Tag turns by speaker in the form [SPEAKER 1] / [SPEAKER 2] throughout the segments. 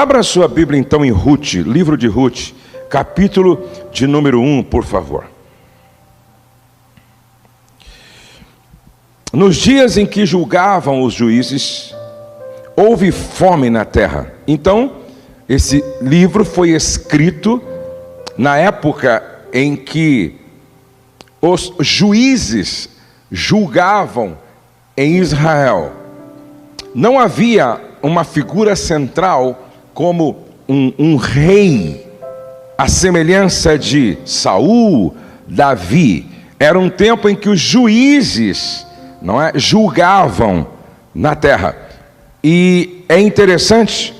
[SPEAKER 1] Abra sua Bíblia então em Ruth, livro de Ruth, capítulo de número 1, por favor. Nos dias em que julgavam os juízes, houve fome na terra. Então, esse livro foi escrito na época em que os juízes julgavam em Israel. Não havia uma figura central como um rei, à semelhança de Saul, Davi. Era um tempo em que os juízes, julgavam na terra. E é interessante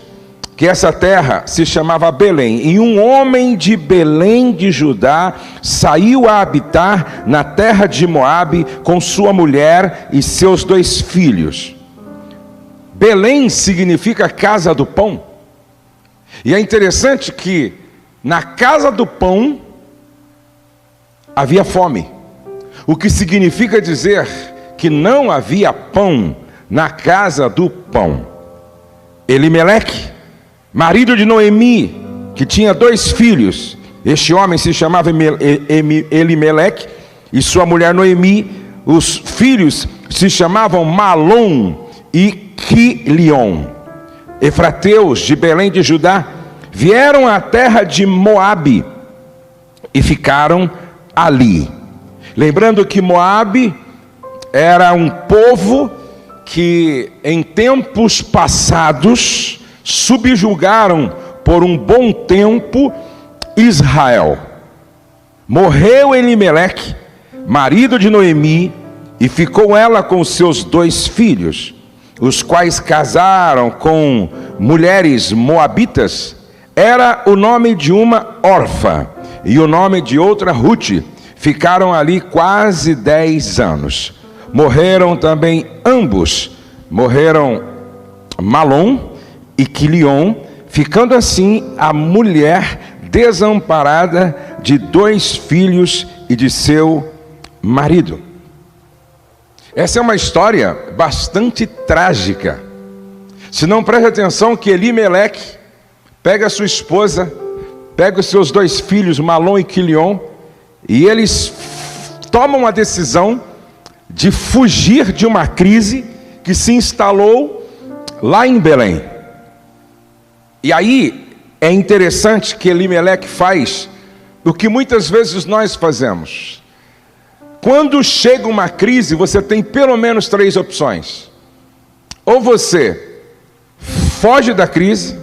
[SPEAKER 1] que essa terra se chamava Belém, e um homem de Belém de Judá saiu a habitar na terra de Moabe com sua mulher e seus 2 filhos. Belém significa casa do pão, e é interessante que na casa do pão havia fome, o que significa dizer que não havia pão na casa do pão. Elimeleque, marido de Noemi, que tinha 2 filhos, este homem se chamava Elimeleque, e sua mulher Noemi, os filhos se chamavam Malom e Quilion. Efrateus de Belém de Judá vieram à terra de Moabe e ficaram ali. Lembrando que Moabe era um povo que em tempos passados subjugaram por um bom tempo Israel. Morreu Elimeleque, marido de Noemi, e ficou ela com seus 2 filhos, os quais casaram com mulheres moabitas. Era o nome de uma Orfa e o nome de outra Ruth. Ficaram ali quase 10 anos. Morreram também ambos, morreram Malom e Quilion, ficando assim a mulher desamparada de 2 filhos e de seu marido. Essa é uma história bastante trágica. Se não preste atenção que Elimeleque pega a sua esposa, pega os seus 2 filhos, Malom e Quilion, e eles tomam a decisão de fugir de uma crise que se instalou lá em Belém. E aí é interessante que Elimeleque faz o que muitas vezes nós fazemos. Quando chega uma crise, você tem pelo menos 3 opções. Ou você foge da crise,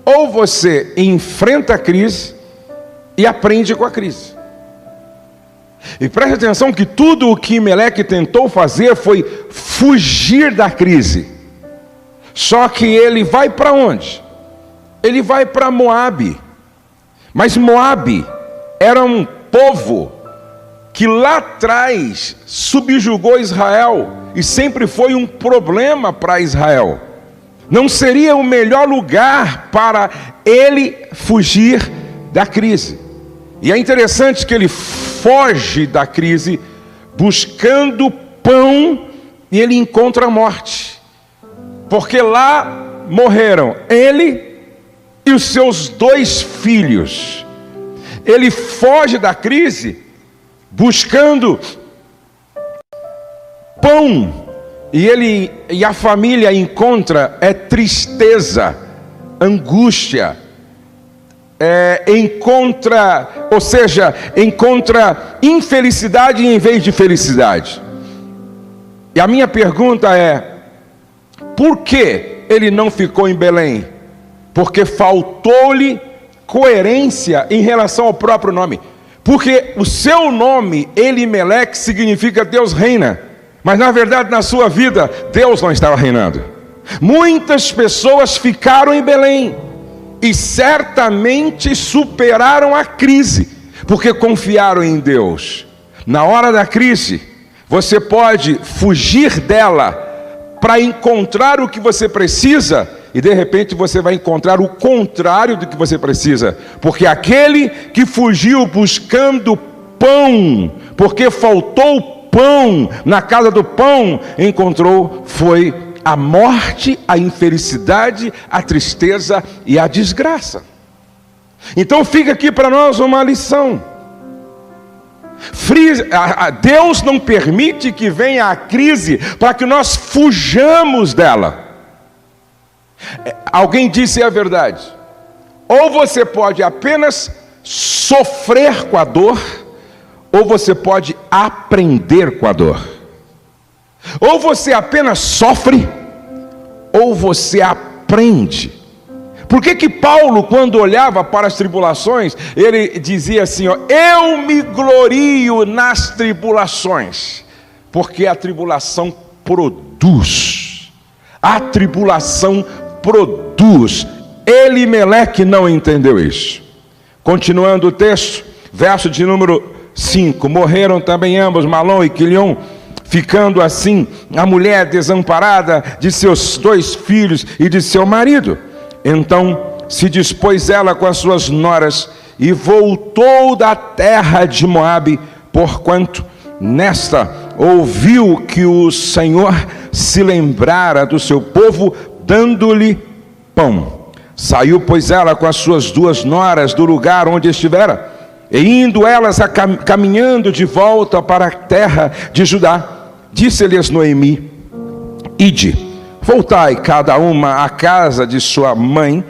[SPEAKER 1] ou você enfrenta a crise e aprende com a crise. E preste atenção que tudo o que Elimeleque tentou fazer foi fugir da crise. Só que ele vai para onde? Ele vai para Moabe. Mas Moabe era um povo que lá atrás subjugou Israel e sempre foi um problema para Israel. Não seria o melhor lugar para ele fugir da crise. E é interessante que ele foge da crise buscando pão e ele encontra a morte. Porque lá morreram ele e os seus 2 filhos. Ele foge da crise buscando pão, e a família encontra tristeza, angústia, encontra infelicidade em vez de felicidade. E a minha pergunta é: por que ele não ficou em Belém? Porque faltou-lhe coerência em relação ao próprio nome. Porque o seu nome, Elimeleque, significa Deus reina. Mas na verdade, na sua vida, Deus não estava reinando. Muitas pessoas ficaram em Belém e certamente superaram a crise, porque confiaram em Deus. Na hora da crise, você pode fugir dela para encontrar o que você precisa, e de repente você vai encontrar o contrário do que você precisa, porque aquele que fugiu buscando pão, porque faltou pão na casa do pão, encontrou foi a morte, a infelicidade, a tristeza e a desgraça. Então fica aqui para nós uma lição. Deus não permite que venha a crise para que nós fujamos dela. Alguém disse a verdade: ou você pode apenas sofrer com a dor, ou você pode aprender com a dor. Ou você apenas sofre, ou você aprende. Por que Paulo, quando olhava para as tribulações, ele dizia assim, ó: eu me glorio nas tribulações, porque a tribulação produz. A tribulação produz. Elimeleque não entendeu isso. Continuando o texto, verso de número 5: morreram também ambos, Malom e Quilion, ficando assim a mulher desamparada de seus 2 filhos e de seu marido. Então se dispôs ela com as suas noras e voltou da terra de Moabe, porquanto nesta ouviu que o Senhor se lembrara do seu povo, dando-lhe pão. Saiu, pois, ela com as suas 2 noras do lugar onde estivera, e indo elas caminhando de volta para a terra de Judá, disse-lhes Noemi: ide, voltai cada uma à casa de sua mãe,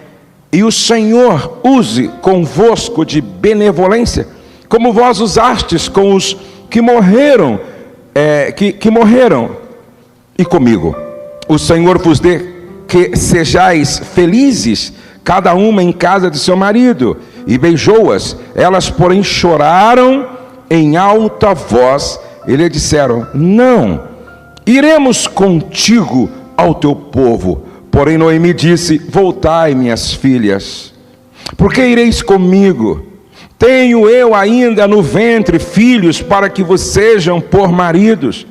[SPEAKER 1] e o Senhor use convosco de benevolência, como vós usastes com os que morreram, e comigo. O Senhor vos dê que sejais felizes, cada uma em casa de seu marido. E beijou-as. Elas, porém, choraram em alta voz, e lhe disseram: não, iremos contigo ao teu povo. Porém Noemi disse: voltai, minhas filhas, porque ireis comigo? Tenho eu ainda no ventre filhos para que vos sejam por maridos.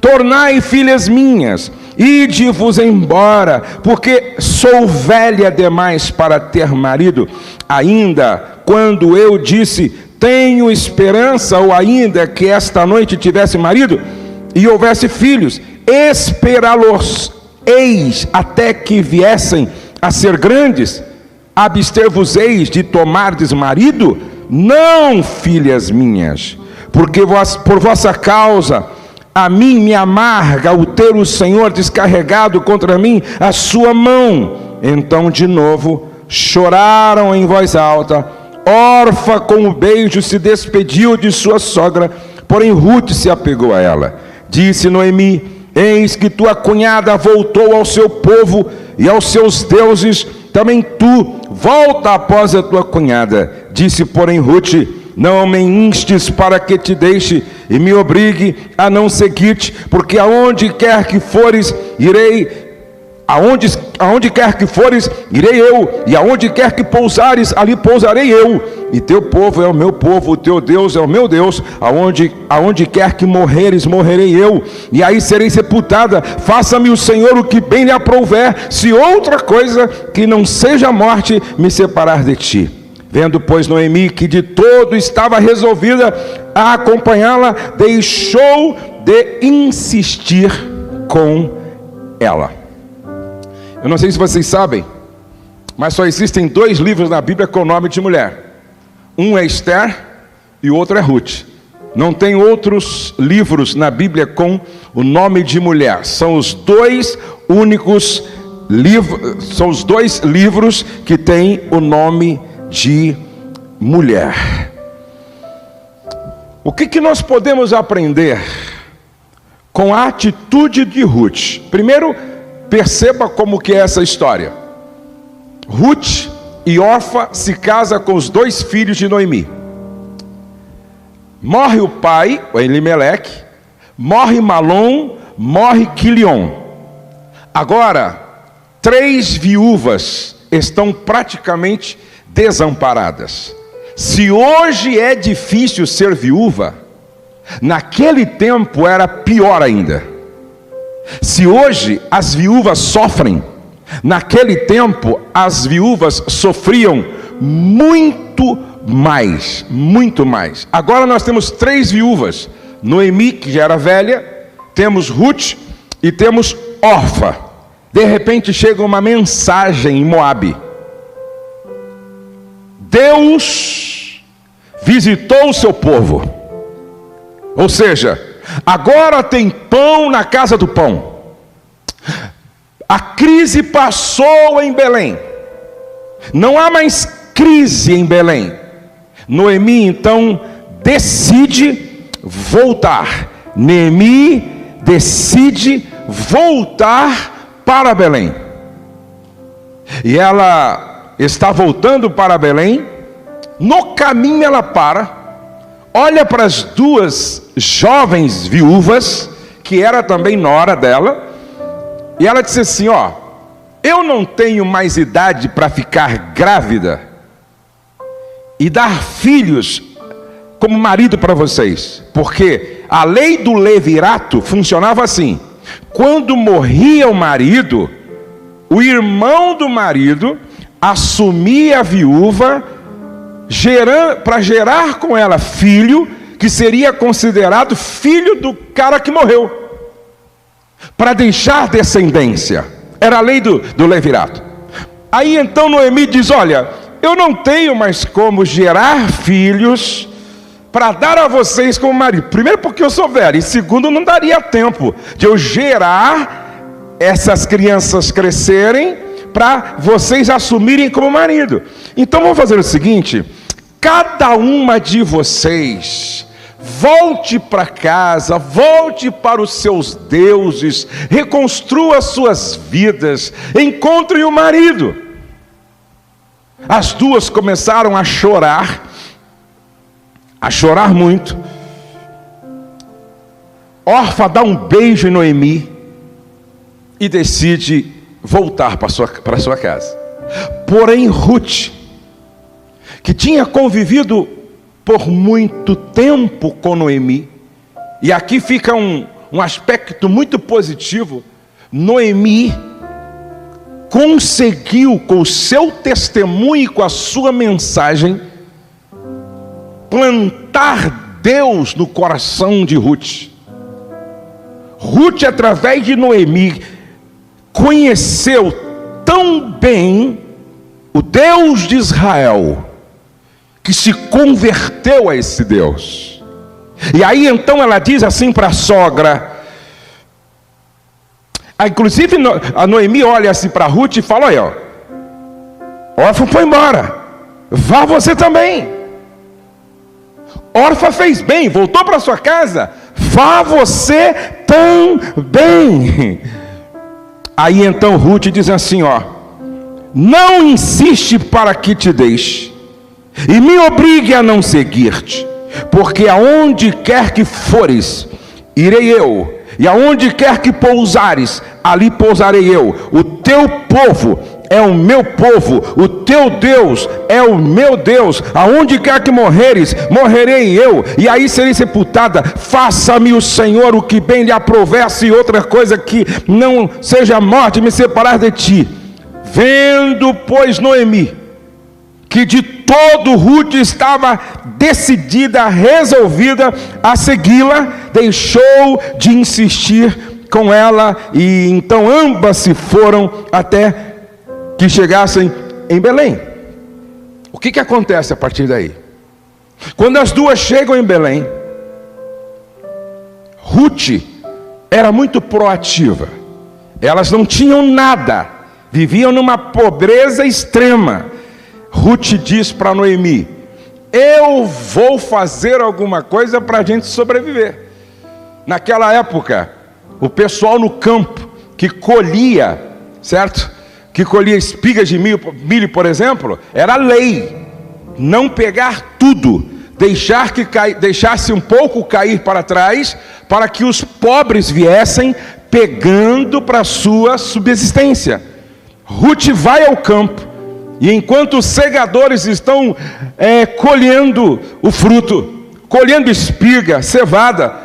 [SPEAKER 1] Tornai, filhas minhas, ide-vos embora, porque sou velha demais para ter marido. Ainda quando eu disse: tenho esperança, ou ainda que esta noite tivesse marido e houvesse filhos, esperá-los-eis até que viessem a ser grandes. Abster-vos-eis de tomardes marido? Não, filhas minhas, porque por vossa causa a mim me amarga o ter o Senhor descarregado contra mim a sua mão. Então de novo choraram em voz alta. Orfa com o beijo se despediu de sua sogra, porém Ruth se apegou a ela. Disse Noemi: eis que tua cunhada voltou ao seu povo e aos seus deuses, também tu volta após a tua cunhada. Disse, porém, Ruth: não me instes para que te deixe e me obrigue a não seguir-te, porque aonde quer que fores, irei. Aonde quer que fores, irei eu, e aonde quer que pousares, ali pousarei eu. E teu povo é o meu povo, o teu Deus é o meu Deus. Aonde quer que morreres, morrerei eu, e aí serei sepultada. Faça-me o Senhor o que bem lhe aprouver, se outra coisa que não seja a morte me separar de ti. Vendo, pois, Noemi que de todo estava resolvida a acompanhá-la, deixou de insistir com ela. Eu não sei se vocês sabem, mas só existem 2 livros na Bíblia com o nome de mulher. Um é Esther e o outro é Ruth. Não tem outros livros na Bíblia com o nome de mulher. São os 2 únicos livros, são os 2 livros que têm o nome de mulher. O que nós podemos aprender com a atitude de Ruth? Primeiro, perceba como que é essa história. Ruth e Orfa se casam com os 2 filhos de Noemi. Morre o pai, o Elimeleque, morre Malom, morre Quilion. Agora, 3 viúvas estão praticamente desamparadas. Se hoje é difícil ser viúva, naquele tempo era pior ainda. Se hoje as viúvas sofrem, naquele tempo as viúvas sofriam muito mais, muito mais. Agora nós temos 3 viúvas: Noemi, que já era velha, temos Ruth e temos Orfa. De repente chega uma mensagem em Moabe. Deus visitou o seu povo. Ou seja, agora tem pão na casa do pão. A crise passou em Belém. Não há mais crise em Belém. Noemi então decide voltar. Noemi decide voltar para Belém. E ela está voltando para Belém. No caminho ela olha para as duas jovens viúvas, que era também nora dela, e ela disse assim: ó, eu não tenho mais idade para ficar grávida e dar filhos como marido para vocês, porque a lei do levirato funcionava assim: quando morria o marido, o irmão do marido assumia a viúva para gerar com ela filho, que seria considerado filho do cara que morreu, para deixar descendência. Era a lei do levirato. Aí então Noemi diz: olha, eu não tenho mais como gerar filhos para dar a vocês como marido. Primeiro porque eu sou velho, e segundo, não daria tempo de eu gerar essas crianças crescerem para vocês assumirem como marido. Então vamos fazer o seguinte: cada uma de vocês volte para casa, volte para os seus deuses, reconstrua suas vidas, encontre o marido. As duas começaram a chorar muito. Orfa dá um beijo em Noemi e decide voltar para sua casa. Porém Ruth, que tinha convivido por muito tempo com Noemi, e aqui fica um aspecto muito positivo: Noemi conseguiu, com o seu testemunho e com a sua mensagem, plantar Deus no coração de Ruth. Ruth, através de Noemi, conheceu tão bem o Deus de Israel, que se converteu a esse Deus. E aí então ela diz assim para a sogra, inclusive a Noemi olha assim para Ruth e fala: olha, Orfa foi embora, vá você também. Orfa fez bem, voltou para sua casa, vá você também. Aí então Ruth diz assim: ó, não insiste para que te deixe e me obrigue a não seguir-te, porque aonde quer que fores, irei eu, e aonde quer que pousares, ali pousarei eu. O teu povo é o meu povo, o teu Deus é o meu Deus. Aonde quer que morreres, morrerei eu, e aí serei sepultada. Faça-me o Senhor o que bem lhe aprovesse, e outra coisa que não seja morte me separar de ti. Vendo, pois, Noemi que de todo Ruth estava decidida, resolvida a segui-la, deixou de insistir com ela, e então ambas se foram até que chegassem em Belém. O que acontece a partir daí? Quando as duas chegam em Belém, Ruth era muito proativa. Elas não tinham nada, viviam numa pobreza extrema. Ruth diz para Noemi: eu vou fazer alguma coisa para a gente sobreviver. Naquela época, o pessoal no campo que colhia, certo? Que colhia espigas de milho, por exemplo, era lei não pegar tudo, deixasse um pouco cair para trás, para que os pobres viessem pegando para sua subsistência. Ruth vai ao campo, e enquanto os segadores estão colhendo o fruto, colhendo espiga, cevada,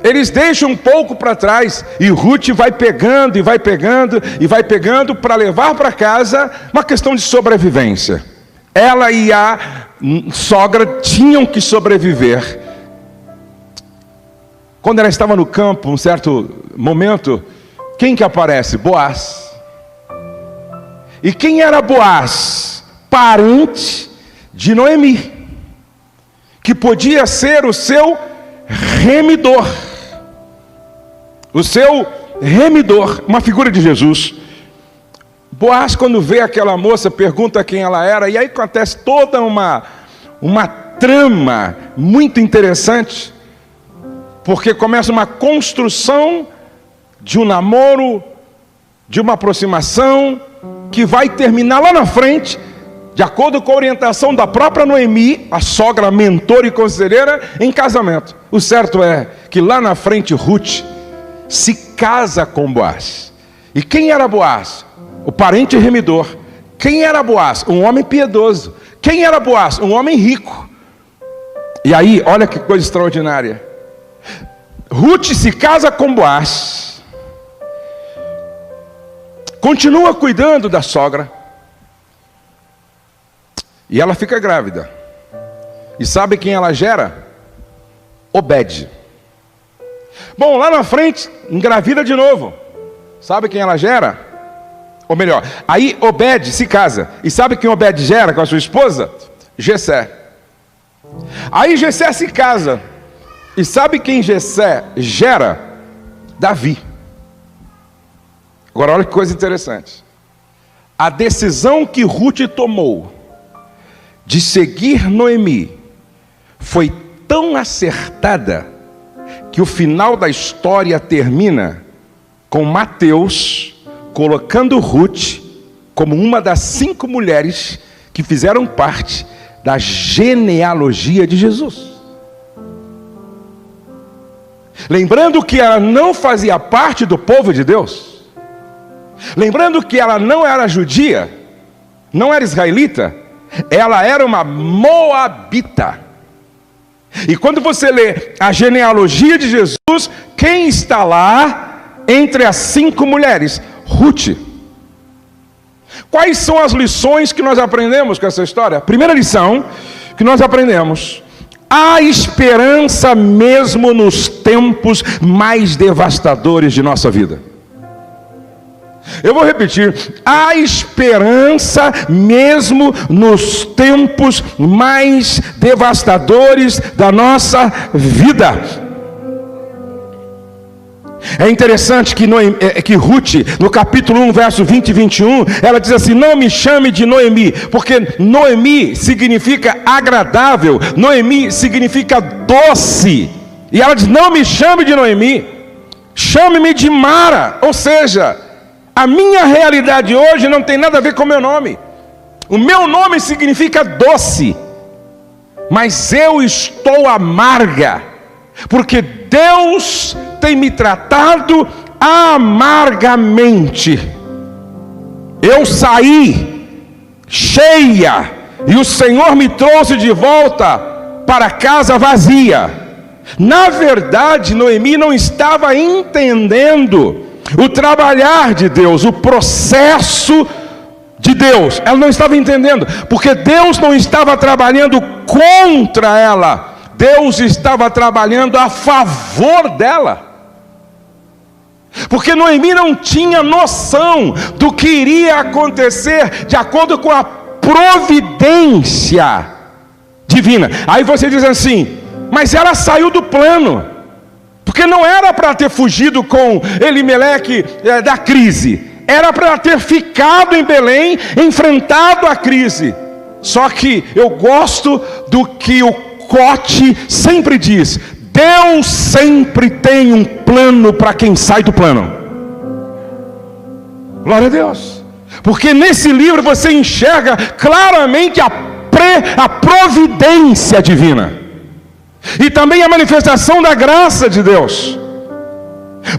[SPEAKER 1] eles deixam um pouco para trás, e Ruth vai pegando, e vai pegando, e vai pegando, para levar para casa, uma questão de sobrevivência. Ela e a sogra tinham que sobreviver. Quando ela estava no campo, um certo momento, quem que aparece? Boaz. E quem era Boaz? Parente de Noemi, que podia ser o seu remidor. O seu remidor, uma figura de Jesus. Boaz, quando vê aquela moça, pergunta quem ela era, e aí acontece toda uma trama muito interessante, porque começa uma construção de um namoro, de uma aproximação, que vai terminar lá na frente, de acordo com a orientação da própria Noemi, a sogra, mentora e conselheira, em casamento. O certo é que lá na frente Ruth se casa com Boaz. E quem era Boaz? O parente remidor. Quem era Boaz? Um homem piedoso. Quem era Boaz? Um homem rico. E aí, olha que coisa extraordinária. Ruth se casa com Boaz, continua cuidando da sogra, e ela fica grávida. E sabe quem ela gera? Obed. Bom, lá na frente, engravida de novo. Sabe quem ela gera? Ou melhor, aí Obed se casa. E sabe quem Obed gera com a sua esposa? Jessé. Aí Jessé se casa. E sabe quem Jessé gera? Davi. Agora olha que coisa interessante. A decisão que Ruth tomou de seguir Noemi foi tão acertada que o final da história termina com Mateus colocando Ruth como uma das 5 mulheres que fizeram parte da genealogia de Jesus. Lembrando que ela não fazia parte do povo de Deus, lembrando que ela não era judia, não era israelita, ela era uma moabita. E quando você lê a genealogia de Jesus, quem está lá entre as 5 mulheres? Ruth. Quais são as lições que nós aprendemos com essa história? Primeira lição que nós aprendemos: há esperança mesmo nos tempos mais devastadores de nossa vida. Eu vou repetir: há esperança mesmo nos tempos mais devastadores da nossa vida. É interessante que Ruth, no capítulo 1, verso 20 e 21, ela diz assim: não me chame de Noemi, porque Noemi significa agradável, Noemi significa doce. E ela diz: não me chame de Noemi, chame-me de Mara. Ou seja, a minha realidade hoje não tem nada a ver com o meu nome. O meu nome significa doce, mas eu estou amarga, porque Deus tem me tratado amargamente. Eu saí cheia e o Senhor me trouxe de volta para casa vazia. Na verdade, Noemi não estava entendendo o trabalhar de Deus, o processo de Deus. Ela não estava entendendo, porque Deus não estava trabalhando contra ela, Deus estava trabalhando a favor dela. Porque Noemi não tinha noção do que iria acontecer de acordo com a providência divina. Aí você diz assim: mas ela saiu do plano, porque não era para ter fugido com Elimeleque da crise, era para ter ficado em Belém, enfrentado a crise. Só que eu gosto do que o Cote sempre diz: Deus sempre tem um plano para quem sai do plano. Glória a Deus. Porque nesse livro você enxerga claramente a providência divina, e também a manifestação da graça de Deus.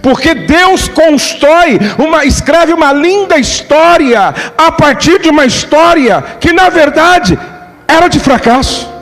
[SPEAKER 1] Porque Deus escreve uma linda história a partir de uma história que na verdade era de fracasso.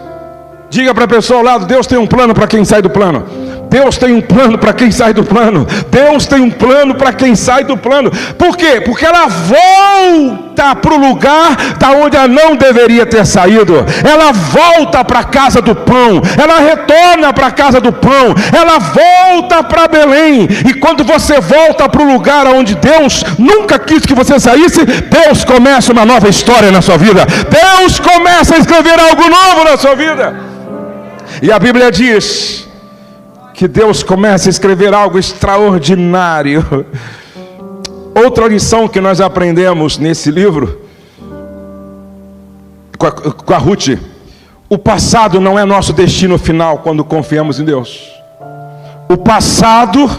[SPEAKER 1] Diga para a pessoa ao lado: Deus tem um plano para quem sai do plano. Deus tem um plano para quem sai do plano. Deus tem um plano para quem sai do plano. Por quê? Porque ela volta para o lugar da onde ela não deveria ter saído. Ela volta para a casa do pão. Ela retorna para a casa do pão. Ela volta para Belém. E quando você volta para o lugar onde Deus nunca quis que você saísse, Deus começa uma nova história na sua vida. Deus começa a escrever algo novo na sua vida. E a Bíblia diz que Deus começa a escrever algo extraordinário. Outra lição que nós aprendemos nesse livro com a Ruth: o passado não é nosso destino final quando confiamos em Deus. O passado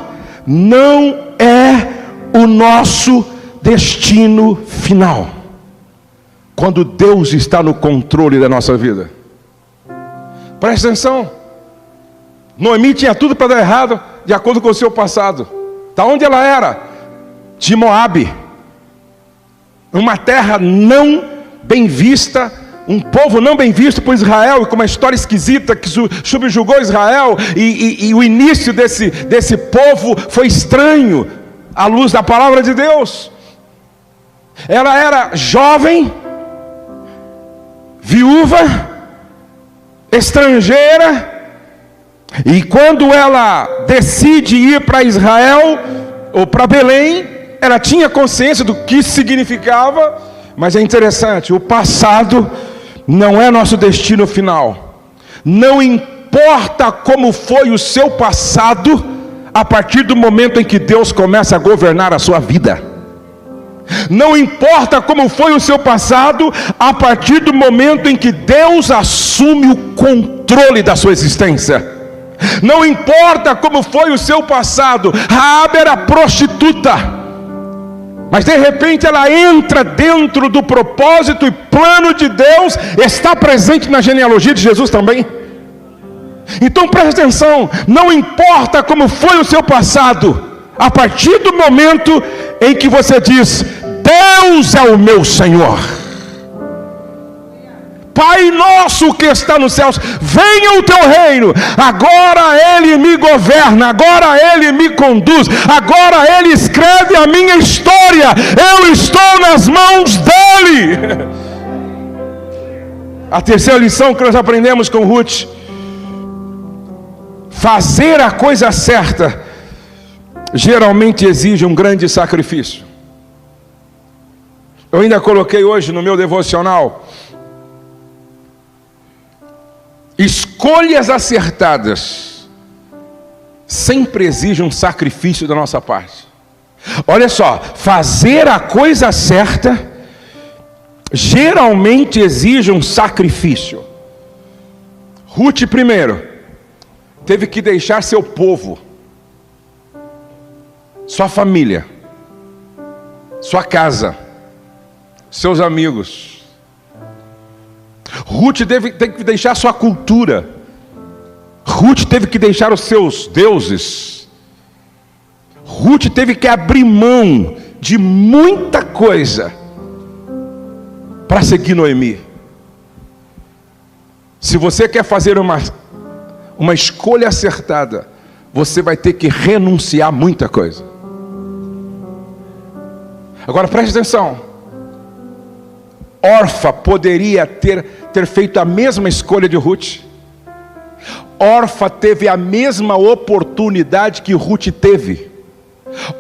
[SPEAKER 1] não é o nosso destino final quando Deus está no controle da nossa vida. Presta atenção. Noemi tinha tudo para dar errado de acordo com o seu passado. Da onde ela era? De Moabe, uma terra não bem vista, um povo não bem visto por Israel, e com uma história esquisita que subjugou Israel, e o início desse povo foi estranho à luz da palavra de Deus. Ela era jovem, viúva, estrangeira, e quando ela decide ir para Israel ou para Belém, ela tinha consciência do que isso significava. Mas é interessante, o passado não é nosso destino final. Não importa como foi o seu passado, a partir do momento em que Deus começa a governar a sua vida. Não importa como foi o seu passado, a partir do momento em que Deus assume o controle da sua existência. Não importa como foi o seu passado. Raabe era prostituta, mas de repente ela entra dentro do propósito e plano de Deus. Está presente na genealogia de Jesus também. Então preste atenção, não importa como foi o seu passado, a partir do momento em que você diz: Deus é o meu Senhor, Pai nosso que está nos céus, venha o teu reino. Agora Ele me governa, agora Ele me conduz, agora Ele escreve a minha história. Eu estou nas mãos dEle. A terceira lição que nós aprendemos com Ruth: fazer a coisa certa geralmente exige um grande sacrifício. Eu ainda coloquei hoje no meu devocional: escolhas acertadas sempre exigem um sacrifício da nossa parte. Olha só, fazer a coisa certa geralmente exige um sacrifício. Ruth, primeiro, teve que deixar seu povo, sua família, sua casa, seus amigos. Ruth teve que deixar sua cultura. Ruth teve que deixar os seus deuses. Ruth teve que abrir mão de muita coisa para seguir Noemi. Se você quer fazer uma escolha acertada, você vai ter que renunciar a muita coisa. Agora preste atenção. Orfa poderia ter feito a mesma escolha de Ruth. Orfa teve a mesma oportunidade que Ruth teve.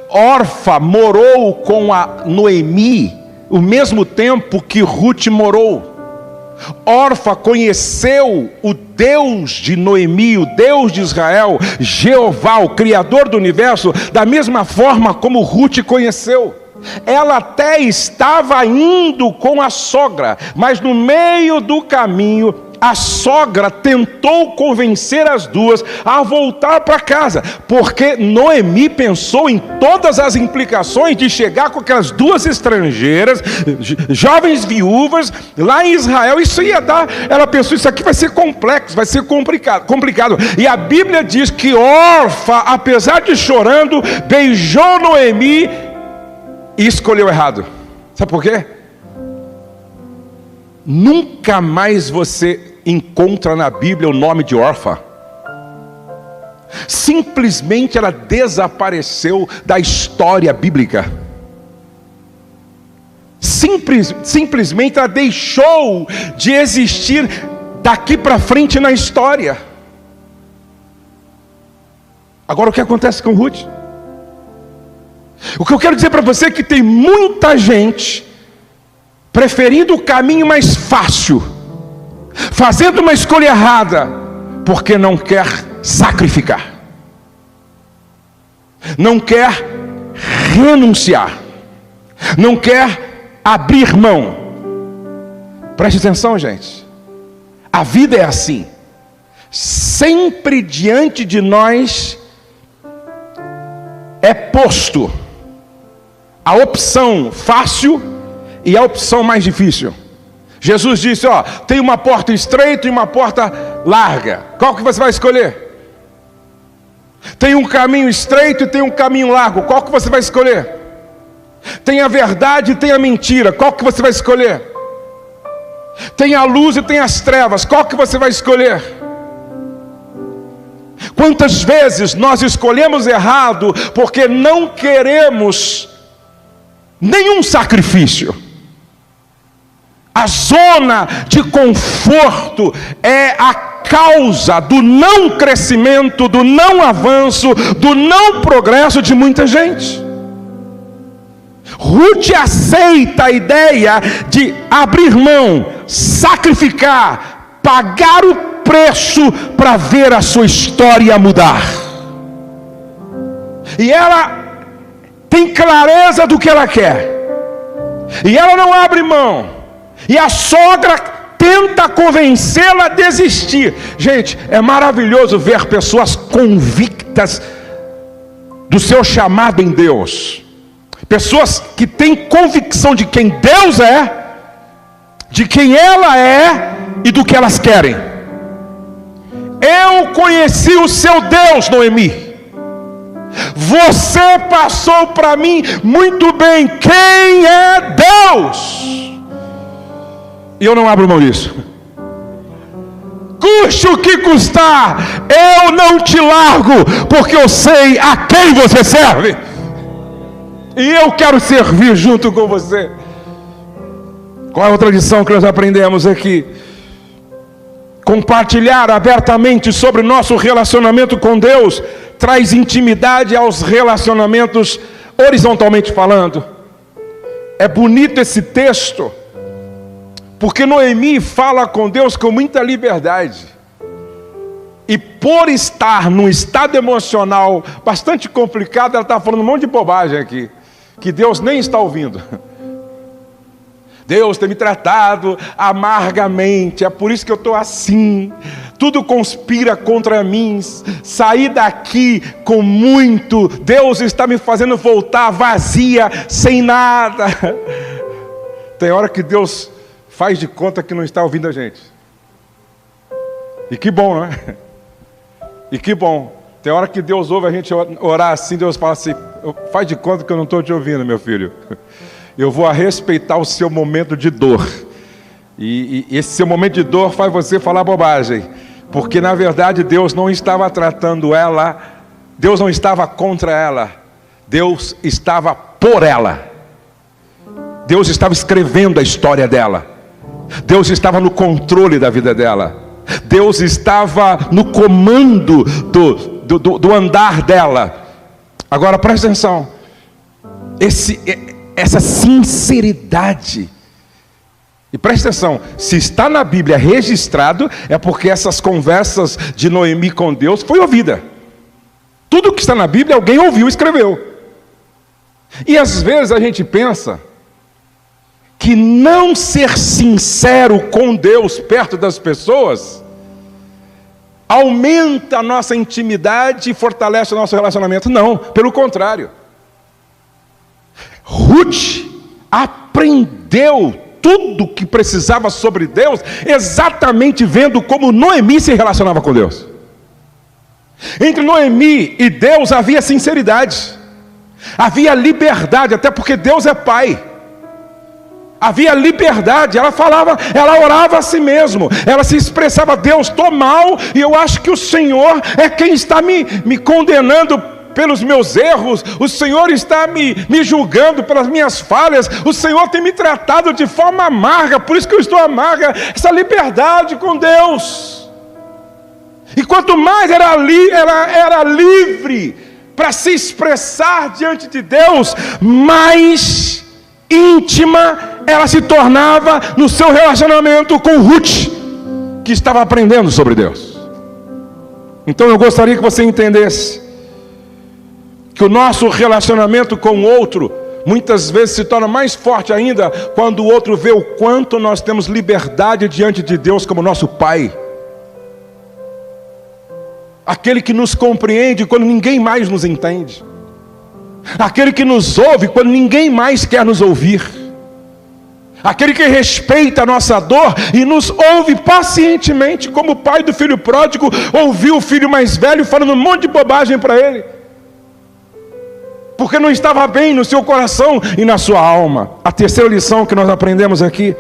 [SPEAKER 1] Orfa morou com a Noemi o mesmo tempo que Ruth morou. Orfa conheceu o Deus de Noemi, o Deus de Israel, Jeová, o Criador do universo, da mesma forma como Ruth conheceu. Ela até estava indo com a sogra, mas no meio do caminho a sogra tentou convencer as duas a voltar para casa, porque Noemi pensou em todas as implicações de chegar com aquelas duas estrangeiras, jovens viúvas, lá em Israel. Isso ia dar, ela pensou, isso aqui vai ser complexo, vai ser complicado. E a Bíblia diz que Orfa, apesar de chorando, beijou Noemi e escolheu errado. Sabe por quê? Nunca mais você encontra na Bíblia o nome de Orfa. Simplesmente ela desapareceu da história bíblica. Simplesmente ela deixou de existir daqui para frente na história. Agora o que acontece com Ruth? O que eu quero dizer para você é que tem muita gente preferindo o caminho mais fácil, fazendo uma escolha errada, porque não quer sacrificar, não quer renunciar, não quer abrir mão. Preste atenção, gente. A vida é assim. Sempre diante de nós é posto a opção fácil e a opção mais difícil. Jesus disse, ó, tem uma porta estreita e uma porta larga. Qual que você vai escolher? Tem um caminho estreito e tem um caminho largo. Qual que você vai escolher? Tem a verdade e tem a mentira. Qual que você vai escolher? Tem a luz e tem as trevas. Qual que você vai escolher? Quantas vezes nós escolhemos errado porque não queremos nenhum sacrifício? A zona de conforto é a causa do não crescimento, do não avanço, do não progresso de muita gente. Ruth aceita a ideia de abrir mão, sacrificar, pagar o preço para ver a sua história mudar. E ela tem clareza do que ela quer, e ela não abre mão. E a sogra tenta convencê-la a desistir. Gente, é maravilhoso ver pessoas convictas do seu chamado em Deus. Pessoas que têm convicção de quem Deus é, de quem ela é e do que elas querem. Eu conheci o seu Deus, Noemi. Você passou para mim muito bem quem é Deus. E eu não abro mão disso. Custe o que custar, eu não te largo, porque eu sei a quem você serve. E eu quero servir junto com você. Qual é a outra lição que nós aprendemos aqui? Compartilhar abertamente sobre nosso relacionamento com Deus traz intimidade aos relacionamentos horizontalmente falando. É bonito esse texto, porque Noemi fala com Deus com muita liberdade. E por estar num estado emocional bastante complicado, ela está falando um monte de bobagem aqui, que Deus nem está ouvindo. Deus tem me tratado amargamente, é por isso que eu estou assim. Tudo conspira contra mim. Saí daqui com muito. Deus está me fazendo voltar vazia, sem nada. Tem hora que Deus faz de conta que não está ouvindo a gente. E que bom, não é? E que bom. Tem hora que Deus ouve a gente orar assim, Deus fala assim, faz de conta que eu não estou te ouvindo, meu filho. Eu vou respeitar o seu momento de dor. E esse seu momento de dor faz você falar bobagem. Porque na verdade Deus não estava tratando ela, Deus não estava contra ela, Deus estava por ela. Deus estava escrevendo a história dela. Deus estava no controle da vida dela. Deus estava no comando do andar dela. Agora presta atenção. Essa sinceridade. E presta atenção, se está na Bíblia registrado, é porque essas conversas de Noemi com Deus foi ouvida. Tudo que está na Bíblia alguém ouviu e escreveu. E às vezes a gente pensa que não ser sincero com Deus perto das pessoas aumenta a nossa intimidade e fortalece o nosso relacionamento. Não, pelo contrário. Ruth aprendeu tudo que precisava sobre Deus, exatamente vendo como Noemi se relacionava com Deus. Entre Noemi e Deus havia sinceridade, havia liberdade, até porque Deus é Pai. Havia liberdade, ela falava, ela orava a si mesma, ela se expressava: Deus, estou mal, e eu acho que o Senhor é quem está me condenando pelos meus erros, o Senhor está me julgando pelas minhas falhas, o Senhor tem me tratado de forma amarga, por isso que eu estou amarga. Essa liberdade com Deus. E quanto mais ela era livre para se expressar diante de Deus, mais íntima ela se tornava no seu relacionamento com Ruth, que estava aprendendo sobre Deus. Então eu gostaria que você entendesse que o nosso relacionamento com o outro muitas vezes se torna mais forte ainda quando o outro vê o quanto nós temos liberdade diante de Deus como nosso Pai. Aquele que nos compreende quando ninguém mais nos entende. Aquele que nos ouve quando ninguém mais quer nos ouvir. Aquele que respeita a nossa dor e nos ouve pacientemente, como o pai do filho pródigo ouviu o filho mais velho falando um monte de bobagem para ele, porque não estava bem no seu coração e na sua alma. A terceira lição que nós aprendemos aqui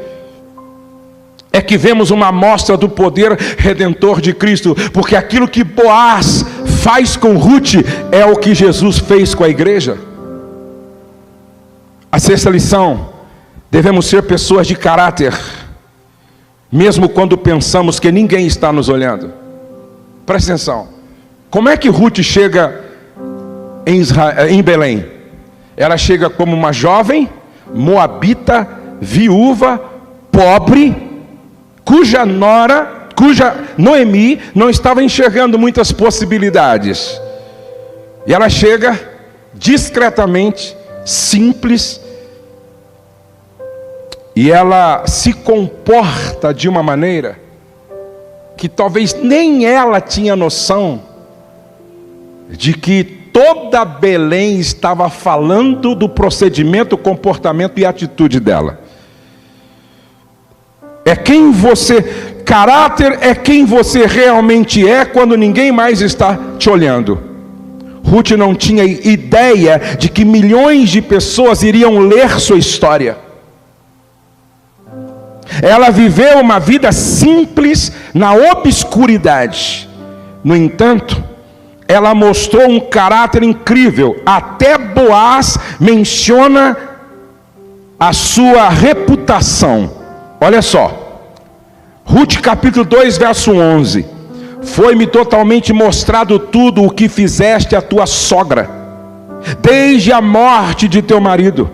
[SPEAKER 1] é que vemos uma amostra do poder redentor de Cristo, porque aquilo que Boaz faz com Ruth é o que Jesus fez com a igreja. A sexta lição: devemos ser pessoas de caráter, mesmo quando pensamos que ninguém está nos olhando. Presta atenção. Como é que Ruth chega em Belém? Ela chega como uma jovem moabita, viúva, pobre, cuja Noemi não estava enxergando muitas possibilidades. E ela chega discretamente, simples, e ela se comporta de uma maneira que talvez nem ela tinha noção de que toda Belém estava falando do procedimento, comportamento e atitude dela. Caráter é quem você realmente é quando ninguém mais está te olhando. Ruth não tinha ideia de que milhões de pessoas iriam ler sua história. Ela viveu uma vida simples na obscuridade. No entanto, ela mostrou um caráter incrível. Até Boaz menciona a sua reputação. Olha só, Ruth capítulo 2, verso 11: foi-me totalmente mostrado tudo o que fizeste à tua sogra, desde a morte de teu marido,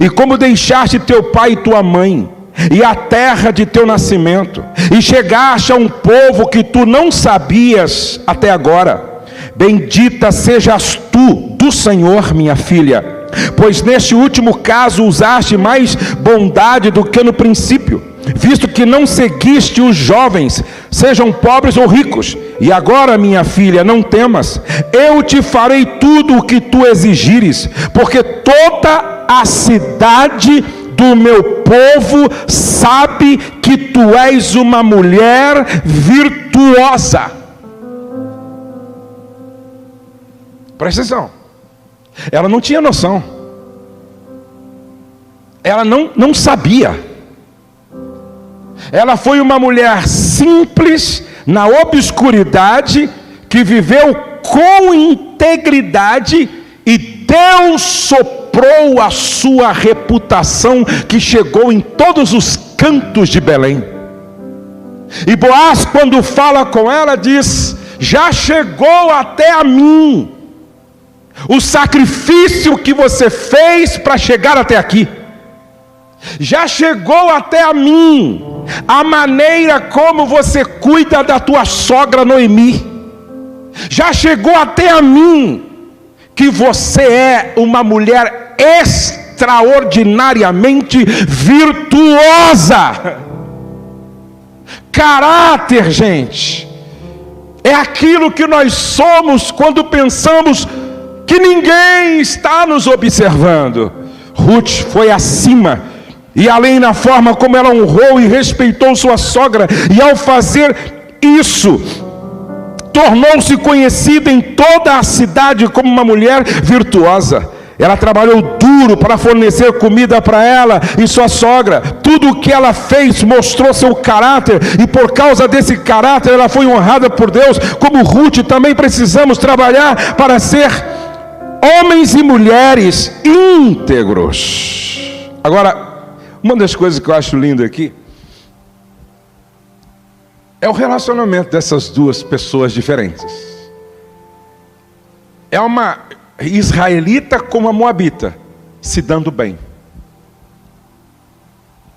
[SPEAKER 1] e como deixaste teu pai e tua mãe, e a terra de teu nascimento, e chegaste a um povo que tu não sabias até agora. Bendita sejas tu do Senhor, minha filha, pois neste último caso usaste mais bondade do que no princípio, visto que não seguiste os jovens, sejam pobres ou ricos. E agora, minha filha, não temas, eu te farei tudo o que tu exigires, porque toda a cidade do meu povo sabe que tu és uma mulher virtuosa. Presta atenção. Ela não tinha noção. Ela não sabia. Ela foi uma mulher simples, na obscuridade, que viveu com integridade, e Deus soprou a sua reputação, que chegou em todos os cantos de Belém. E Boaz, quando fala com ela, diz: já chegou até a mim o sacrifício que você fez para chegar até aqui. Já chegou até a mim a maneira como você cuida da tua sogra Noemi. Já chegou até a mim que você é uma mulher extraordinariamente virtuosa. Caráter, gente, é aquilo que nós somos quando pensamos que ninguém está nos observando. Ruth foi acima e além na forma como ela honrou e respeitou sua sogra, e ao fazer isso, tornou-se conhecida em toda a cidade como uma mulher virtuosa. Ela trabalhou duro duro para fornecer comida para ela e sua sogra. Tudo o que ela fez mostrou seu caráter, e por causa desse caráter ela foi honrada por Deus. Como Ruth, também precisamos trabalhar para ser homens e mulheres íntegros. Agora, uma das coisas que eu acho linda aqui é o relacionamento dessas duas pessoas diferentes. É uma israelita com uma moabita se dando bem.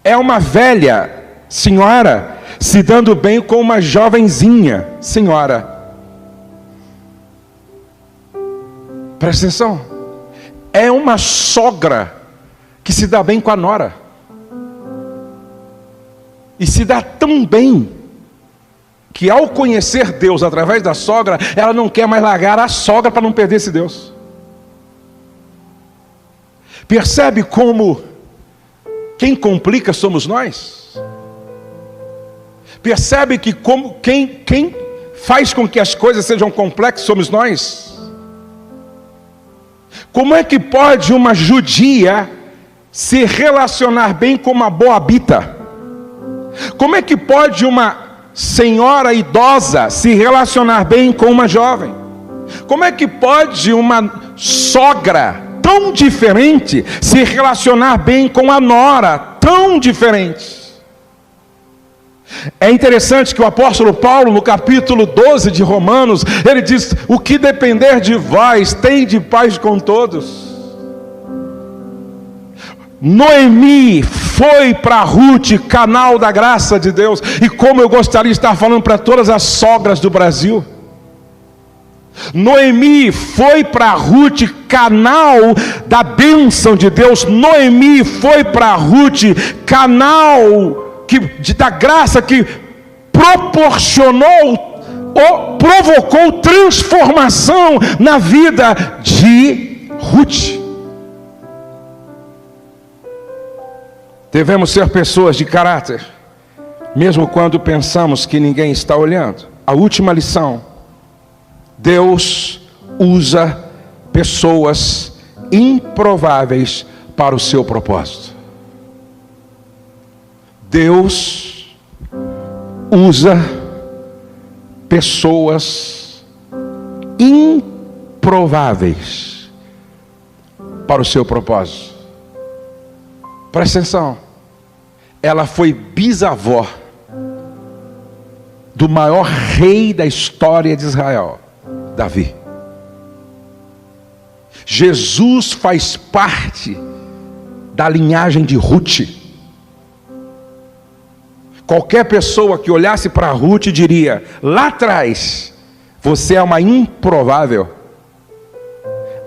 [SPEAKER 1] É uma velha senhora se dando bem com uma jovenzinha senhora. Presta atenção. É uma sogra que se dá bem com a nora. E se dá tão bem que, ao conhecer Deus através da sogra, ela não quer mais largar a sogra para não perder esse Deus. Percebe como quem complica somos nós? Percebe que quem faz com que as coisas sejam complexas somos nós? Como é que pode uma judia se relacionar bem com uma moabita? Como é que pode uma senhora idosa se relacionar bem com uma jovem? Como é que pode uma sogra tão diferente se relacionar bem com a nora tão diferente? É interessante que o apóstolo Paulo, no capítulo 12 de Romanos, ele diz: o que depender de vós, tende paz com todos. Noemi foi para Ruth canal da graça de Deus. E como eu gostaria de estar falando para todas as sogras do Brasil, Noemi foi para Ruth canal da bênção de Deus. Noemi foi para Ruth canal da graça que proporcionou ou provocou transformação na vida de Ruth. Devemos ser pessoas de caráter, mesmo quando pensamos que ninguém está olhando. A última lição: Deus usa pessoas improváveis para o seu propósito. Deus usa pessoas improváveis para o seu propósito. Presta atenção. Ela foi bisavó do maior rei da história de Israel, Davi. Jesus faz parte da linhagem de Ruth. Qualquer pessoa que olhasse para Ruth diria: lá atrás, você é uma improvável.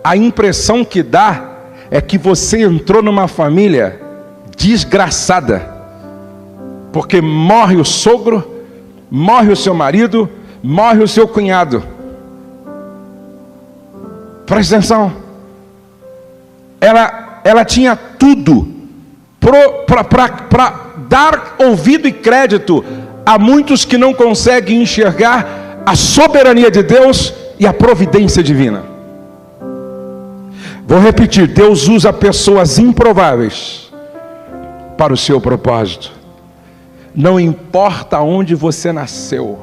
[SPEAKER 1] A impressão que dá é que você entrou numa família desgraçada, porque morre o sogro, morre o seu marido, morre o seu cunhado. Presta atenção. Ela tinha tudo para dar ouvido e crédito a muitos que não conseguem enxergar a soberania de Deus e a providência divina. Vou repetir: Deus usa pessoas improváveis para o seu propósito. Não importa onde você nasceu,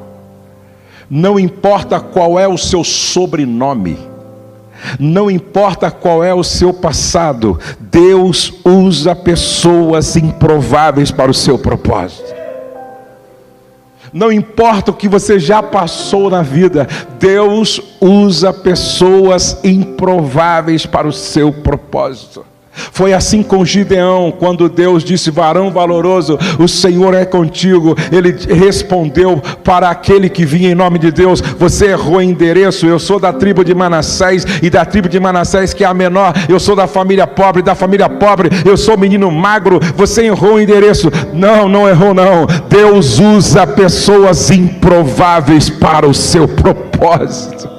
[SPEAKER 1] não importa qual é o seu sobrenome, não importa qual é o seu passado, Deus usa pessoas improváveis para o seu propósito. Não importa o que você já passou na vida, Deus usa pessoas improváveis para o seu propósito. Foi assim com Gideão, quando Deus disse: varão valoroso, o Senhor é contigo. Ele respondeu para aquele que vinha em nome de Deus: você errou endereço, eu sou da tribo de Manassés, e da tribo de Manassés, que é a menor, eu sou da família pobre, da família pobre, eu sou menino magro, você errou o endereço. Não errou não. Deus usa pessoas improváveis para o seu propósito.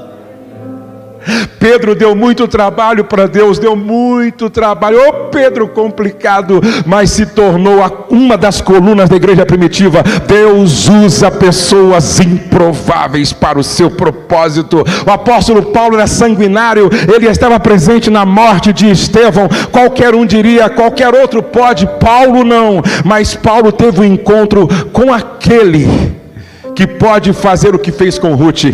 [SPEAKER 1] Pedro deu muito trabalho para Deus, deu muito trabalho. Ô Pedro complicado, mas se tornou uma das colunas da igreja primitiva. Deus usa pessoas improváveis para o seu propósito. O apóstolo Paulo era sanguinário, ele estava presente na morte de Estevão. Qualquer um diria, qualquer outro pode, Paulo não. Mas Paulo teve um encontro com aquele que pode fazer o que fez com Ruth.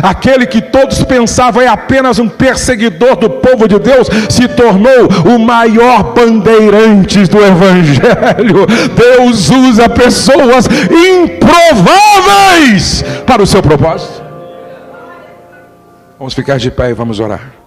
[SPEAKER 1] Aquele que todos pensavam é apenas um perseguidor do povo de Deus, se tornou o maior bandeirante do evangelho. Deus usa pessoas improváveis para o seu propósito. Vamos ficar de pé e vamos orar.